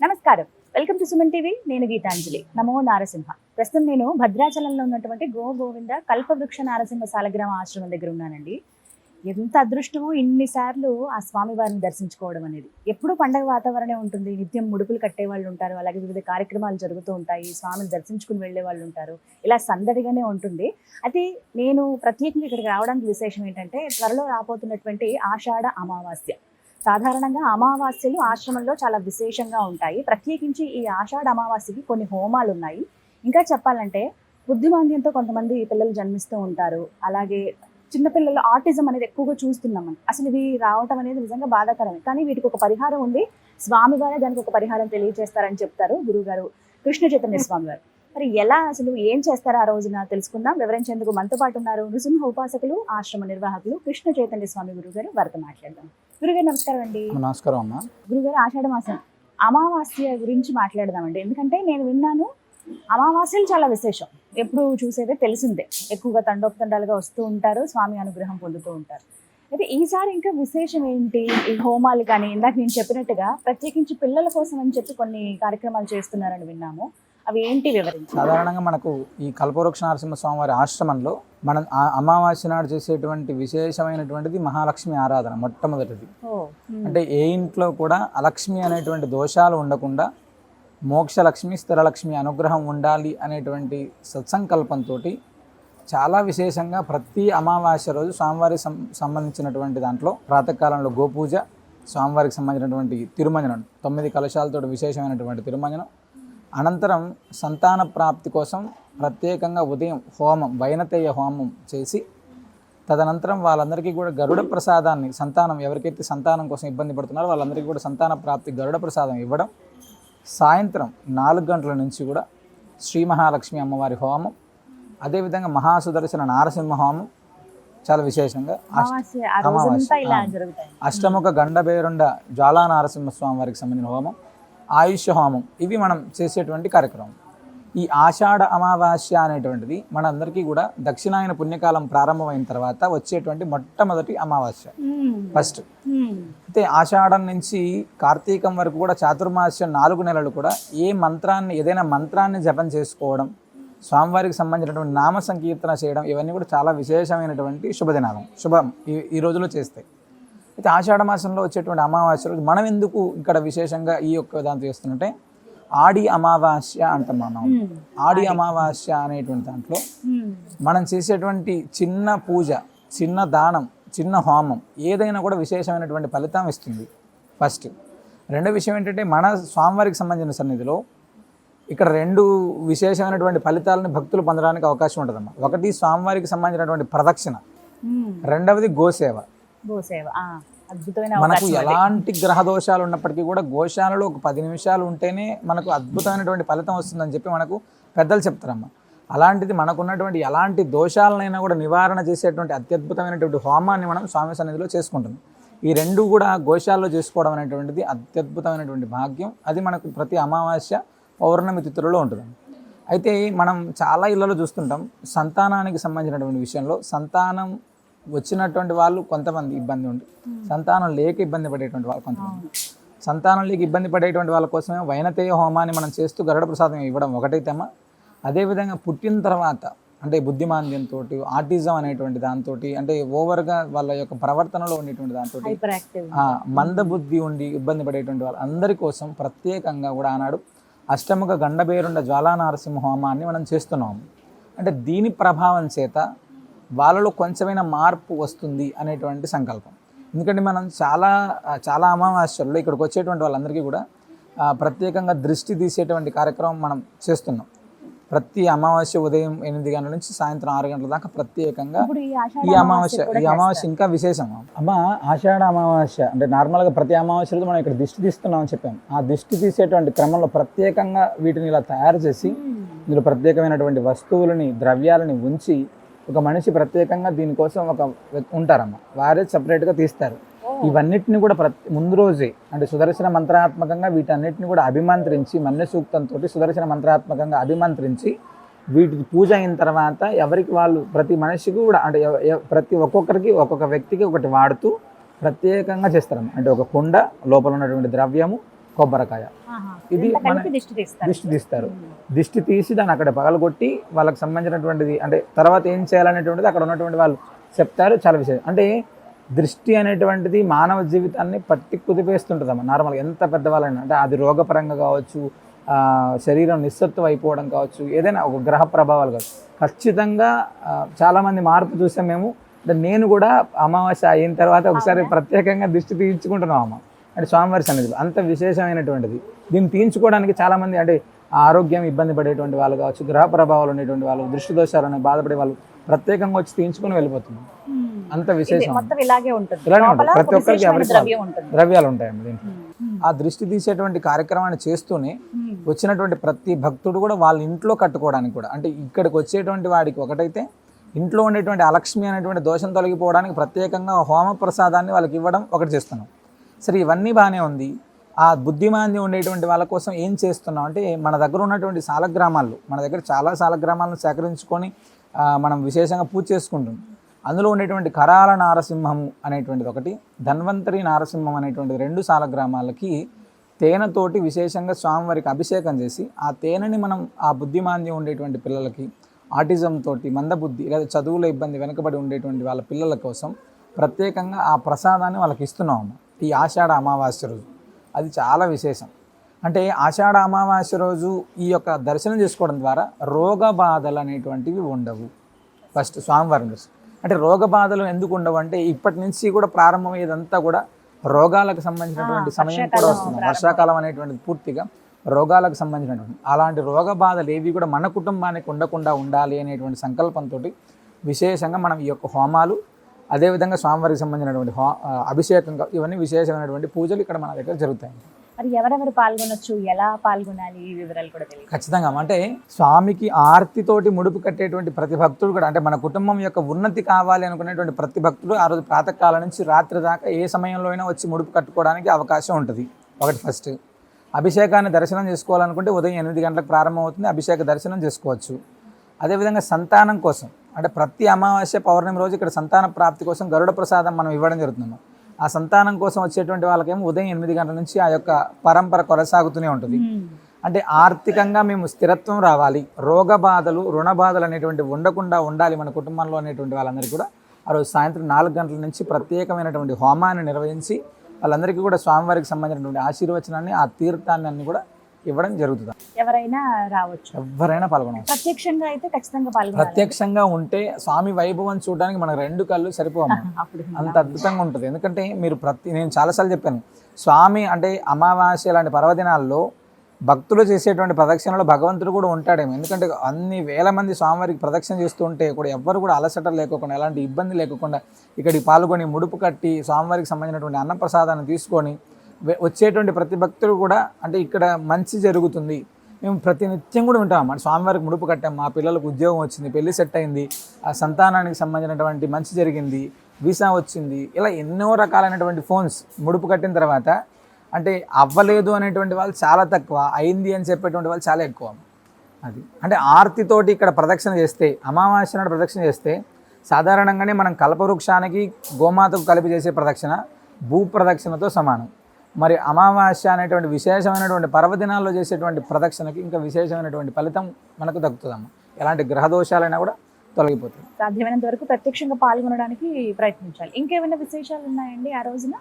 నమస్కారం. Welcome to Suman TV. నేను గీతాంజలి. నమో నారసింహ. ప్రస్తుతం నేను భద్రాచలంలో ఉన్నటువంటి గోవింద కల్పవృక్ష నారసింహ సాలగ్రామ ఆశ్రమం దగ్గర ఉన్నానండి. ఎంత అదృష్టమో ఇన్నిసార్లు ఆ స్వామివారిని దర్శించుకోవడం అనేది. ఎప్పుడూ పండగ వాతావరణం ఉంటుంది. నిత్యం ముడుపులు కట్టే వాళ్ళు ఉంటారు. అలాగే వివిధ కార్యక్రమాలు జరుగుతూ ఉంటాయి. స్వామిని దర్శించుకుని వెళ్ళే వాళ్ళు ఉంటారు. ఇలా సందడిగానే ఉంటుంది. అయితే నేను ప్రత్యేకంగా ఇక్కడికి రావడానికి విశేషం ఏంటంటే త్వరలో రాబోతున్నటువంటి ఆషాఢ అమావాస్య. సాధారణంగా అమావాస్యలు ఆశ్రమంలో చాలా విశేషంగా ఉంటాయి. ప్రత్యేకించి ఈ ఆషాఢ అమావాస్యకి కొన్ని హోమాలు ఉన్నాయి. ఇంకా చెప్పాలంటే బుద్ధిమాంద్యంతో కొంతమంది పిల్లలు జన్మిస్తూ ఉంటారు. అలాగే చిన్నపిల్లలు ఆటిజం అనేది ఎక్కువగా చూస్తున్నాం మనం. అసలు ఇవి రావటం అనేది నిజంగా బాధాకరమే. కానీ వీటికి ఒక పరిహారం ఉంది. స్వామివారే దానికి ఒక పరిహారం తెలియజేస్తారని చెప్తారు గురువుగారు కృష్ణ చైతన్య స్వామివారు. మరి ఎలా అసలు ఏం చేస్తారో ఆ రోజున తెలుసుకుందాం. వివరించేందుకు మనతో పాటు ఉన్నారు నృసింహ ఉపాసకులు, ఆశ్రమ నిర్వాహకులు కృష్ణ చైతన్య స్వామి గురుగారు. వారితో మాట్లాడదాం. గురుగారు నమస్కారం అండి. నమస్కారం అమ్మా. గురుగారు, ఆషాఢ మాసం అమావాస్య గురించి మాట్లాడదామండి. ఎందుకంటే నేను విన్నాను అమావాస్యలు చాలా విశేషం. ఎప్పుడు చూసేదే తెలిసిందే. ఎక్కువగా తండోపతండాలుగా వస్తూ ఉంటారు, స్వామి అనుగ్రహం పొందుతూ ఉంటారు. అయితే ఈసారి ఇంకా విశేషం ఏంటి? ఈ హోమాలు కానీ ఇందాక నేను చెప్పినట్టుగా ప్రత్యేకించి పిల్లల కోసం అని చెప్పి కొన్ని కార్యక్రమాలు చేస్తున్నారని విన్నాము. అవి ఏంటి వివరించి? సాధారణంగా మనకు ఈ కల్పవృక్ష నరసింహ స్వామివారి ఆశ్రమంలో మనం అమావాస్య నాడు చేసేటువంటి విశేషమైనటువంటిది మహాలక్ష్మి ఆరాధన. మొట్టమొదటిది అంటే ఏ ఇంట్లో కూడా అలక్ష్మి అనేటువంటి దోషాలు ఉండకుండా మోక్షలక్ష్మి, స్థిరలక్ష్మి అనుగ్రహం ఉండాలి అనేటువంటి సత్సంకల్పంతో చాలా విశేషంగా ప్రతి అమావాస్య రోజు స్వామివారికి సంబంధించినటువంటి దాంట్లో ప్రాతకాలంలో గోపూజ, స్వామివారికి సంబంధించినటువంటి తిరుమంజనం, 9 కలశాలతో విశేషమైనటువంటి తిరుమంజనం, అనంతరం సంతాన ప్రాప్తి కోసం ప్రత్యేకంగా ఉదయం హోమం, వైనతేయ హోమం చేసి తదనంతరం వాళ్ళందరికీ కూడా గరుడ ప్రసాదాన్ని, సంతానం ఎవరికైతే సంతానం కోసం ఇబ్బంది పడుతున్నారో వాళ్ళందరికీ కూడా సంతాన ప్రాప్తి గరుడ ప్రసాదం ఇవ్వడం, సాయంత్రం 4 గంటల నుంచి కూడా శ్రీ మహాలక్ష్మి అమ్మవారి హోమం, అదేవిధంగా మహాసుదర్శన నారసింహ హోమం చాలా విశేషంగా అష్టముఖ గండబేరుండ జ్వాలా నారసింహస్వామి వారికి సంబంధించిన హోమం, ఆయుష్య హోమం, ఇవి మనం చేసేటువంటి కార్యక్రమం. ఈ ఆషాఢ అమావాస్య అనేటువంటిది మనందరికీ కూడా దక్షిణాయన పుణ్యకాలం ప్రారంభమైన తర్వాత వచ్చేటువంటి మొట్టమొదటి అమావాస్య, ఫస్ట్. అయితే ఆషాఢం నుంచి కార్తీకం వరకు కూడా చాతుర్మాస్యం 4 నెలలు కూడా ఏదైనా మంత్రాన్ని జపం చేసుకోవడం, స్వామివారికి సంబంధించినటువంటి నామ సంకీర్తన చేయడం, ఇవన్నీ కూడా చాలా విశేషమైనటువంటి శుభదినాలం, శుభం ఈ రోజులో చేస్తాయి. అయితే ఆషాఢ మాసంలో వచ్చేటువంటి అమావాస్య రోజు మనం ఎందుకు ఇక్కడ విశేషంగా ఈ యొక్క దాంతో చేస్తుంటే ఆడి అమావాస్య అంటాం మనం. ఆడి అమావాస్య అనేటువంటి దాంట్లో మనం చేసేటువంటి చిన్న పూజ, చిన్న దానం, చిన్న హోమం ఏదైనా కూడా విశేషమైనటువంటి ఫలితం ఇస్తుంది, ఫస్ట్. రెండో విషయం ఏంటంటే మన స్వామివారికి సంబంధించిన సన్నిధిలో ఇక్కడ 2 విశేషమైనటువంటి ఫలితాలను భక్తులు పొందడానికి అవకాశం ఉంటుందమ్మా. ఒకటి స్వామివారికి సంబంధించినటువంటి ప్రదక్షిణ, రెండవది గోసేవ. మనకు ఎలాంటి గ్రహ దోషాలు ఉన్నప్పటికీ కూడా గోశాలలో ఒక 10 నిమిషాలు ఉంటేనే మనకు అద్భుతమైనటువంటి ఫలితం వస్తుందని చెప్పి మనకు పెద్దలు చెప్తారమ్మా. అలాంటిది మనకున్నటువంటి ఎలాంటి దోషాలనైనా కూడా నివారణ చేసేటువంటి అత్యద్భుతమైనటువంటి హోమాన్ని మనం స్వామి సన్నిధిలో చేసుకుంటున్నాం. ఈ 2 కూడా గోశాలలో చేసుకోవడం అనేటువంటిది అత్యద్భుతమైనటువంటి భాగ్యం. అది మనకు ప్రతి అమావాస్య పౌర్ణమి తిథులలో ఉంటుంది. అయితే మనం చాలా ఇళ్లలో చూస్తుంటాం, సంతానానికి సంబంధించినటువంటి విషయంలో సంతానం వచ్చినటువంటి వాళ్ళు కొంతమంది ఇబ్బంది ఉంది, సంతానం లేక ఇబ్బంది పడేటువంటి వాళ్ళు కొంతమంది. సంతానం లేక ఇబ్బంది పడేటువంటి వాళ్ళ కోసమే వైనతేయ హోమాన్ని మనం చేస్తూ గరుడ ప్రసాదం ఇవ్వడం ఒకటైతేమా, అదేవిధంగా పుట్టిన తర్వాత అంటే బుద్ధిమాంద్యంతో, ఆటిజం అనేటువంటి దాంతో, అంటే ఓవర్గా వాళ్ళ యొక్క ప్రవర్తనలో ఉండేటువంటి దాంతో, మందబుద్ధి ఉండి ఇబ్బంది పడేటువంటి వాళ్ళు అందరి కోసం ప్రత్యేకంగా కూడా ఆనాడు అష్టముఖ గండబేరుండ జ్వాలా నారసింహ హోమాన్ని మనం చేస్తున్నాము. అంటే దీని ప్రభావం చేత వాళ్ళలో కొంచెమైనా మార్పు వస్తుంది అనేటువంటి సంకల్పం. ఎందుకంటే మనం చాలా అమావాస్యల్లో ఇక్కడికి వచ్చేటువంటి వాళ్ళందరికీ కూడా ప్రత్యేకంగా దృష్టి తీసేటువంటి కార్యక్రమం మనం చేస్తున్నాం. ప్రతి అమావాస్య ఉదయం 8 గంటల నుంచి సాయంత్రం 6 గంటల దాకా ప్రత్యేకంగా ఈ అమావాస్య ఇంకా విశేషం అమ్మ. ఆషాఢ అమావాస్య అంటే నార్మల్గా ప్రతి అమావాస్యలో మనం ఇక్కడ దిష్టి తీస్తున్నామని చెప్పాము. ఆ దిష్టి తీసేటువంటి క్రమంలో ప్రత్యేకంగా వీటిని ఇలా తయారు చేసి ఇందులో ప్రత్యేకమైనటువంటి వస్తువులని, ద్రవ్యాలని ఉంచి ఒక మనిషి ప్రత్యేకంగా దీనికోసం ఉంటారమ్మ, వారే సపరేట్గా తీస్తారు. ఇవన్నిటిని కూడా ముందు రోజే అంటే సుదర్శన మంత్రాత్మకంగా వీటన్నిటిని కూడా అభిమంత్రించి, మన్య సూక్తంతో సుదర్శన మంత్రాత్మకంగా అభిమంత్రించి వీటి పూజ అయిన తర్వాత ఎవరికి వాళ్ళు ప్రతి మనిషికి కూడా అంటే ఒక్కొక్కరికి ఒక్కొక్క వ్యక్తికి ఒకటి వాడుతూ ప్రత్యేకంగా చేస్తారమ్మ. అంటే ఒక కుండ లోపల ఉన్నటువంటి ద్రవ్యము, కొబ్బరికాయ. ఇది ఇదంతా మన కలిపి దిష్టి తీస్తారు. దిష్టి తీస్తారు. దిష్టి తీసి దాన్ని అక్కడ పగలగొట్టి వాళ్ళకి సంబంధించినటువంటిది అంటే తర్వాత ఏం చేయాలనేటువంటిది అక్కడ ఉన్నటువంటి వాళ్ళు చెప్తారు. చాలా విషయం అంటే దృష్టి అనేటువంటిది మానవ జీవితాన్ని పట్టి కుదిపేస్తుంటుందమ్మా. నార్మల్గా ఎంత పెద్దవాళ్ళైనా అంటే అది రోగపరంగా కావచ్చు, శరీరం నిస్సత్వం అయిపోవడం కావచ్చు, ఏదైనా ఒక గ్రహ ప్రభావాలు కావచ్చు, ఖచ్చితంగా చాలామంది మార్పు చూసాం మేము. అంటే నేను కూడా అమావాస్య అయిన తర్వాత ఒకసారి ప్రత్యేకంగా దృష్టి తీయించుకుంటున్నాం అమ్మ. అంటే స్వామివారి సన్నిధిలో అంత విశేషమైనటువంటిది. దీన్ని తీయించుకోవడానికి చాలామంది అంటే ఆరోగ్యం ఇబ్బంది పడేటువంటి వాళ్ళు కావచ్చు, గ్రహ ప్రభావాలు ఉండేటువంటి వాళ్ళు, దృష్టి దోషాలను బాధపడే వాళ్ళు ప్రత్యేకంగా వచ్చి తీయించుకొని వెళ్ళిపోతున్నారు. అంత విశేషం ఇలానే ఉంటుంది. ప్రతి ఒక్కరికి ఎవరికి ద్రవ్యాలు ఉంటాయండి దీంట్లో. ఆ దృష్టి తీసేటువంటి కార్యక్రమాన్ని చేస్తూనే వచ్చినటువంటి ప్రతి భక్తుడు కూడా వాళ్ళ ఇంట్లో కట్టుకోవడానికి కూడా అంటే ఇక్కడికి వచ్చేటువంటి వాడికి ఒకటైతే ఇంట్లో ఉండేటువంటి అలక్ష్మి అనేటువంటి దోషం తొలగిపోవడానికి ప్రత్యేకంగా హోమ ప్రసాదాన్ని వాళ్ళకి ఇవ్వడం ఒకటి చేస్తున్నాం. సరే, ఇవన్నీ బాగానే ఉంది. ఆ బుద్ధిమాంద్యం ఉండేటువంటి వాళ్ళ కోసం ఏం చేస్తున్నాం అంటే మన దగ్గర ఉన్నటువంటి సాలగ్రామాలు, మన దగ్గర చాలా సాలగ్రామాలను సేకరించుకొని మనం విశేషంగా పూజ చేసుకుంటున్నాం. అందులో ఉండేటువంటి కరాల నారసింహము అనేటువంటిది ఒకటి, ధన్వంతరి నారసింహం అనేటువంటిది 2 సాలగ్రామాలకి తేనెతోటి విశేషంగా స్వామివారికి అభిషేకం చేసి ఆ తేనెని మనం ఆ బుద్ధిమాంద్యం ఉండేటువంటి పిల్లలకి, ఆటిజం తోటి మందబుద్ధి లేదా చదువుల ఇబ్బంది వెనుకబడి ఉండేటువంటి వాళ్ళ పిల్లల కోసం ప్రత్యేకంగా ఆ ప్రసాదాన్ని వాళ్ళకి ఇస్తున్నాము ఈ ఆషాఢ అమావాస్య రోజు. అది చాలా విశేషం. అంటే ఆషాఢ అమావాస్య రోజు ఈ యొక్క దర్శనం చేసుకోవడం ద్వారా రోగ బాధలు అనేటువంటివి ఉండవు. ఫస్ట్ స్వామివారిని దర్శనం అంటే రోగ బాధలు ఎందుకు ఉండవు అంటే ఇప్పటి నుంచి కూడా ప్రారంభమయ్యేదంతా కూడా రోగాలకు సంబంధించినటువంటి సమయం కూడా వస్తుంది. వర్షాకాలం అనేటువంటిది పూర్తిగా రోగాలకు సంబంధించినటువంటి అలాంటి రోగ బాధలు ఏవి కూడా మన కుటుంబానికి ఉండకుండా ఉండాలి అనేటువంటి సంకల్పంతో విశేషంగా మనం ఈ యొక్క హోమాలు, అదేవిధంగా స్వామివారికి సంబంధించినటువంటి అభిషేకం, ఇవన్నీ విశేషమైనటువంటి పూజలు ఇక్కడ మన దగ్గర జరుగుతాయి. మరి ఎవరెవరు పాల్గొనొచ్చు, ఎలా పాల్గొనాలి, ఈ వివరాలు కూడా తెలియదు. ఖచ్చితంగా అంటే స్వామికి ఆర్తితోటి ముడుపు కట్టేటువంటి ప్రతి భక్తుడు కూడా అంటే మన కుటుంబం యొక్క ఉన్నతి కావాలి అనుకునేటువంటి ప్రతి భక్తుడు ఆ రోజు ప్రాతకాలం నుంచి రాత్రి దాకా ఏ సమయంలో అయినా వచ్చి ముడుపు కట్టుకోవడానికి అవకాశం ఉంటుంది. ఒకటి ఫస్ట్. అభిషేకాన్ని దర్శనం చేసుకోవాలనుకుంటే ఉదయం 8 గంటలకు ప్రారంభమవుతుంది, అభిషేక దర్శనం చేసుకోవచ్చు. అదేవిధంగా సంతానం కోసం అంటే ప్రతి అమావాస్య పౌర్ణమి రోజు ఇక్కడ సంతాన ప్రాప్తి కోసం గరుడ ప్రసాదం మనం ఇవ్వడం జరుగుతుంది. ఆ సంతానం కోసం వచ్చేటువంటి వాళ్ళకేమో ఉదయం 8 గంటల నుంచి ఆ యొక్క పరంపర కొనసాగుతూనే ఉంటుంది. అంటే ఆర్థికంగా మేము స్థిరత్వం రావాలి, రోగ బాధలు, రుణ బాధలు అనేటువంటివి ఉండకుండా ఉండాలి మన కుటుంబంలో అనేటువంటి వాళ్ళందరికీ కూడా ఆ రోజు సాయంత్రం 4 గంటల నుంచి ప్రత్యేకమైనటువంటి హోమాన్ని నిర్వహించి వాళ్ళందరికీ కూడా స్వామివారికి సంబంధించినటువంటి ఆశీర్వచనాన్ని, ఆ తీర్థాన్ని అన్ని కూడా ఇవ్వడం జరుగుతుంది. ఎవరైనా రావచ్చు, ఎవరైనా పాల్గొనవచ్చు. ప్రత్యక్షంగా అయితే ఖచ్చితంగా పాల్గొనాలి. ప్రత్యక్షంగా ఉంటే స్వామి వైభవం చూడడానికి మనకు 2 కళ్ళు సరిపోవు. అంత అద్భుతంగా ఉంటుంది. ఎందుకంటే మీరు నేను చాలాసార్లు చెప్పాను, స్వామి అంటే అమావాస్య లాంటి పర్వదినాల్లో భక్తులు చేసేటువంటి ప్రదక్షిణలో భగవంతుడు కూడా ఉంటాడేమో. ఎందుకంటే అన్ని వేల మంది స్వామివారికి ప్రదక్షిణ చేస్తూ ఉంటే కూడా ఎవ్వరు కూడా అలసట లేకుండా, ఎలాంటి ఇబ్బంది లేకుండా ఇక్కడికి పాల్గొని ముడుపు కట్టి స్వామివారికి సంబంధించినటువంటి అన్నప్రసాదాన్ని తీసుకొని వచ్చేటువంటి ప్రతి భక్తులు కూడా అంటే ఇక్కడ మంచి జరుగుతుంది. మేము ప్రతినిత్యం కూడా ఉంటాం అన్నమాట. స్వామివారికి ముడుపు కట్టాం, మా పిల్లలకు ఉద్యోగం వచ్చింది, పెళ్లి సెట్ అయింది, ఆ సంతానానికి సంబంధించినటువంటి మంచి జరిగింది, వీసా వచ్చింది, ఇలా ఎన్నో రకాలైనటువంటి ఫోన్స్ ముడుపు కట్టిన తర్వాత అంటే అవ్వలేదు అనేటువంటి వాళ్ళు చాలా తక్కువ, అయింది అని చెప్పేటువంటి వాళ్ళు చాలా ఎక్కువ. అది అంటే ఆర్తితోటి ఇక్కడ ప్రదక్షిణ చేస్తే, అమావాస్య నాడు ప్రదక్షిణ చేస్తే సాధారణంగానే మనం కల్పవృక్షానికి గోమాతకు కలిపి చేసే ప్రదక్షిణ భూ ప్రదక్షిణతో సమానం. మరి అమావాస్య అనేటువంటి విశేషమైనటువంటి పర్వదినాల్లో చేసేటువంటి ప్రదక్షిణకి ఇంకా విశేషమైనటువంటి ఫలితం మనకు దక్కుతుందమ్మ. ఎలాంటి గ్రహదోషాలైనా కూడా తొలగిపోతుంది. సాధ్యమైనంత వరకు ప్రత్యక్షంగా పాల్గొనడానికి ప్రయత్నించాలి. ఇంకేమైనా విశేషాలు ఉన్నాయండి ఆ రోజున?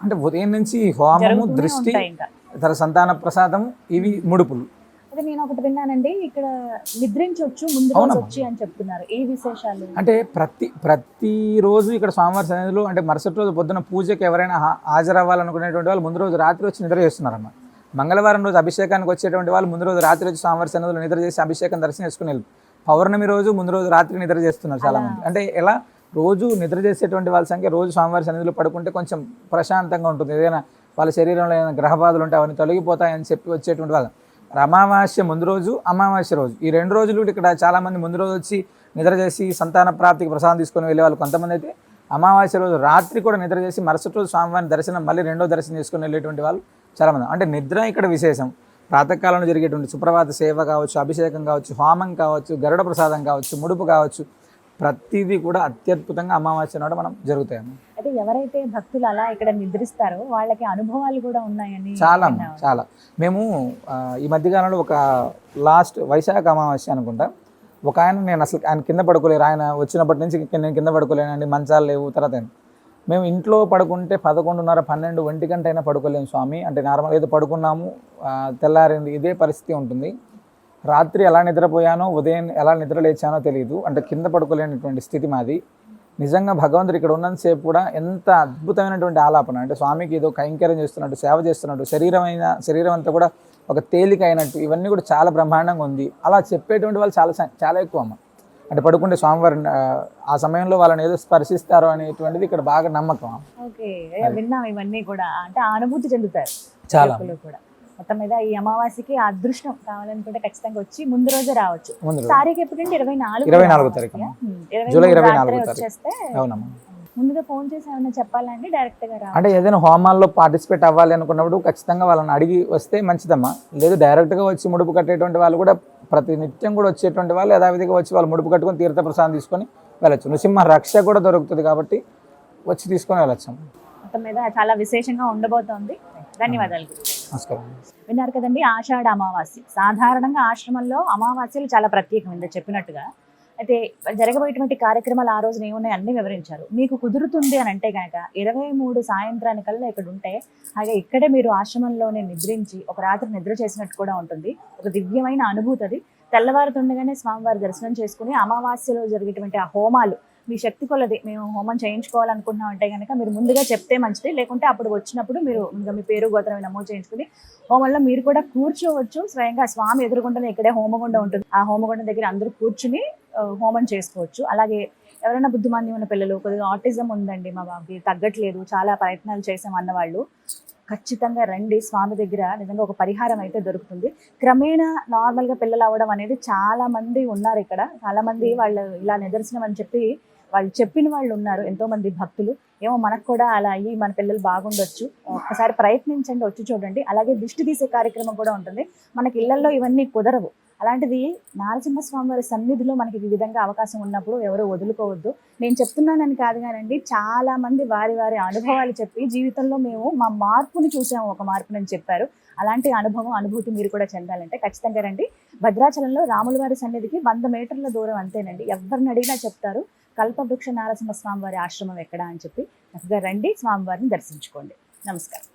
అంటే ఉదయం నుంచి హోమము, దృష్టి, ఇతర సంతాన ప్రసాదం, ఇవి ముడుపులు. అదే నేను ఒకటి విన్నానండి, ఇక్కడ నిద్రించవచ్చు ముందు రోజు వచ్చి అని చెప్తున్నారు. ఏ విశేషాలు అంటే ప్రతిరోజు ఇక్కడ స్వామివారి సన్నిధిలో అంటే మరుసటి రోజు పొద్దున పూజకి ఎవరైనా హాజరవ్వాలనుకునేటువంటి వాళ్ళు ముందు రోజు రాత్రి వచ్చి నిద్ర చేస్తున్నారన్నమాట. మంగళవారం రోజు అభిషేకానికి వచ్చేటువంటి వాళ్ళు ముందు రోజు రాత్రి వచ్చి స్వామివారి సన్నిధిలో నిద్ర చేసి అభిషేకం దర్శనం చేసుకుని వెళ్ళి పౌర్ణమి రోజు ముందు రోజు రాత్రి నిద్ర చేస్తున్నారు చాలామంది. అంటే ఎలా రోజు నిద్ర చేసేటువంటి వాళ్ళ సంఖ్య రోజు స్వామివారి సన్నిధిలో పడుకుంటే కొంచెం ప్రశాంతంగా ఉంటుంది. ఏదైనా వాళ్ళ శరీరంలో ఏదైనా గ్రహ బాధలు ఉంటే అవన్నీ తొలగిపోతాయని చెప్పి వచ్చేటువంటి వాళ్ళు అమావాస్య ముందు రోజు, అమావాస్య రోజు, ఈ 2 రోజులు ఇక్కడ చాలామంది ముందు రోజు వచ్చి నిద్ర చేసి సంతాన ప్రాప్తికి ప్రసాదం తీసుకొని వెళ్ళే వాళ్ళు కొంతమంది అయితే అమావాస్య రోజు రాత్రి కూడా నిద్ర చేసి మరుసటి రోజు స్వామివారిని దర్శనం మళ్ళీ 2వ దర్శనం చేసుకుని వెళ్ళేటువంటి వాళ్ళు చాలామంది. అంటే నిద్ర ఇక్కడ విశేషం. ప్రాతకాలంలో జరిగేటువంటి సుప్రభాత సేవ కావచ్చు, అభిషేకం కావచ్చు, హోమం కావచ్చు, గరుడ ప్రసాదం కావచ్చు, ముడుపు కావచ్చు, ప్రతిదీ కూడా అత్యద్భుతంగా అమావాస్య నాడు మనం జరుగుతాయి. అయితే ఎవరైతే భక్తులు అలా ఇక్కడ నిద్రిస్తారో వాళ్ళకి అనుభవాలు కూడా ఉన్నాయని చాలా అమ్మ, విన్నాను. చాలా. మేము ఈ మధ్యకాలంలో ఒక లాస్ట్ వైశాఖ అమావాస్య అనుకుంటా, ఒక ఆయన, నేను అసలు ఆయన కింద పడుకోలేరు, ఆయన వచ్చినప్పటి నుంచి నేను కింద పడుకోలేనండి, మంచాలు లేవు. తర్వాత మేము ఇంట్లో పడుకుంటే 11:30, 12, 1 గంట అయినా పడుకోలేము స్వామి అంటే. నార్మల్ ఏదో పడుకున్నాము, తెల్లారింది, ఇదే పరిస్థితి ఉంటుంది. రాత్రి ఎలా నిద్రపోయానో ఉదయం ఎలా నిద్ర లేచానో తెలియదు, అంటే కింద పడుకోలేనటువంటి స్థితి మాది. నిజంగా భగవంతుడు ఇక్కడ ఉన్నంతసేపు కూడా ఎంత అద్భుతమైనటువంటి ఆలాపన అంటే, స్వామికి ఏదో కైంకర్యం చేస్తున్నట్టు, సేవ చేస్తున్నట్టు, శరీరం అంతా కూడా ఒక తేలిక అయినట్టు, ఇవన్నీ కూడా చాలా బ్రహ్మాండంగా ఉంది. అలా చెప్పేటువంటి వాళ్ళు చాలా చాలా ఎక్కువ అమ్మ. అంటే పడుకుంటే స్వామివారు ఆ సమయంలో వాళ్ళని ఏదో స్పర్శిస్తారో అనేటువంటిది ఇక్కడ బాగా నమ్మకం. ఓకే, విన్నాం ఇవన్నీ కూడా, అంటే ఆ అనుభూతి చెందుతారు చాలా భక్తులు కూడా. మొత్తం మీద ఈ అమావాస్యకి ఆ అదృష్టం కావాలనుకుంటే ఖచ్చితంగా వచ్చి ముందు రోజే రావచ్చు. ముందు రోజు. తారీఖు ఎప్పుడంటే 24 24వ తారీఖు. జూలై 24వ తారీఖు. వచ్చేస్తే అవునమ్మా. ముందుగా ఫోన్ చేసి ఏమైనా చెప్పాలండి, డైరెక్ట్ గా రావాలి? అంటే ఏదైనా హోమాల్లో పార్టిసిపేట్ అవ్వాలి అనుకున్నప్పుడు ఖచ్చితంగా వాళ్ళని అడిగి వస్తే మంచిదమ్మా. లేదు డైరెక్ట్గా వచ్చి ముడుపు కట్టేటువంటి వాళ్ళు కూడా, ప్రతి నిత్యం కూడా వచ్చేటువంటి వాళ్ళు యథావిధిగా వచ్చి వాళ్ళు ముడుపు కట్టుకొని తీర్థప్రసాదం తీసుకొని వెళ్ళచ్చు. నృసింహ రక్ష కూడా దొరుకుతుంది కాబట్టి వచ్చి తీసుకొని వెళ్ళచ్చు. మొత్తం మీద చాలా విశేషంగా ఉండబోతోంది. ధన్యవాదాలు. నమస్కారం. విన్నారు కదండి, ఆషాఢ అమావాస్య. సాధారణంగా ఆశ్రమంలో అమావాస్యలు చాలా ప్రత్యేకం ఇంత చెప్పినట్టుగా. అయితే జరగబోయేటువంటి కార్యక్రమాలు ఆ రోజున ఏమున్నాయి అన్ని వివరించారు. మీకు కుదురుతుంది అని అంటే కనుక 23 సాయంత్రానికల్లా ఇక్కడ ఉంటే, అలాగే ఇక్కడే మీరు ఆశ్రమంలోనే నిద్రించి ఒక రాత్రి నిద్ర చేసినట్టు కూడా ఉంటుంది. ఒక దివ్యమైన అనుభూతి అది. తెల్లవారుతుండగానే స్వామివారి దర్శనం చేసుకుని అమావాస్యలో జరిగేటువంటి ఆ హోమాలు మీ శక్తి కొలది మేము హోమం చేయించుకోవాలనుకుంటున్నాం అంటే కనుక మీరు ముందుగా చెప్తే మంచిది. లేకుంటే అప్పుడు వచ్చినప్పుడు మీరు ఇంకా మీ పేరు గోత్రం నమోదు చేయించుకుని హోమంలో మీరు కూడా కూర్చోవచ్చు. స్వయంగా స్వామి ఎదురుగుండానే ఇక్కడే హోమగుండం ఉంటుంది. ఆ హోమగుండం దగ్గర అందరూ కూర్చుని హోమం చేసుకోవచ్చు. అలాగే ఎవరైనా బుద్ధిమాంద్యం ఉన్న పిల్లలు, కొద్దిగా ఆటిజం ఉందండి మా బాబుకి, తగ్గట్లేదు, చాలా ప్రయత్నాలు చేసాం అన్నవాళ్ళు ఖచ్చితంగా రండి. స్వామి దగ్గర నిజంగా ఒక పరిహారం అయితే దొరుకుతుంది. క్రమేణా నార్మల్గా పిల్లలు అవ్వడం అనేది చాలా మంది ఉన్నారు ఇక్కడ. చాలా మంది వాళ్ళు ఇలా నిదర్శనం అని చెప్పి వాళ్ళు చెప్పిన వాళ్ళు ఉన్నారు, ఎంతో మంది భక్తులు. ఏమో మనకు కూడా అలా అయ్యి మన పిల్లలు బాగుండొచ్చు. ఒక్కసారి ప్రయత్నించండి, వచ్చి చూడండి. అలాగే దిష్టి తీసే కార్యక్రమం కూడా ఉంటుంది. మనకి ఇళ్లలో ఇవన్నీ కుదరవు. అలాంటిది నారసింహస్వామి వారి సన్నిధిలో మనకి ఈ విధంగా అవకాశం ఉన్నప్పుడు ఎవరు వదులుకోవద్దు. నేను చెప్తున్నానని కాదు కానండి, చాలా మంది వారి వారి అనుభవాలు చెప్పి జీవితంలో మేము మా మార్పుని చూసాము, ఒక మార్పుని చెప్పారు. అలాంటి అనుభూతి మీరు కూడా చెందాలంటే ఖచ్చితంగా రండి. భద్రాచలంలో రాముల వారి సన్నిధికి 100 మీటర్ల దూరం అంతేనండి. ఎవరిని అడిగినా చెప్తారు కల్పవృక్ష నారసింహ స్వామి వారి ఆశ్రమం ఎక్కడ అని చెప్పి. చక్కగా రండి, స్వామివారిని దర్శించుకోండి. నమస్కారం.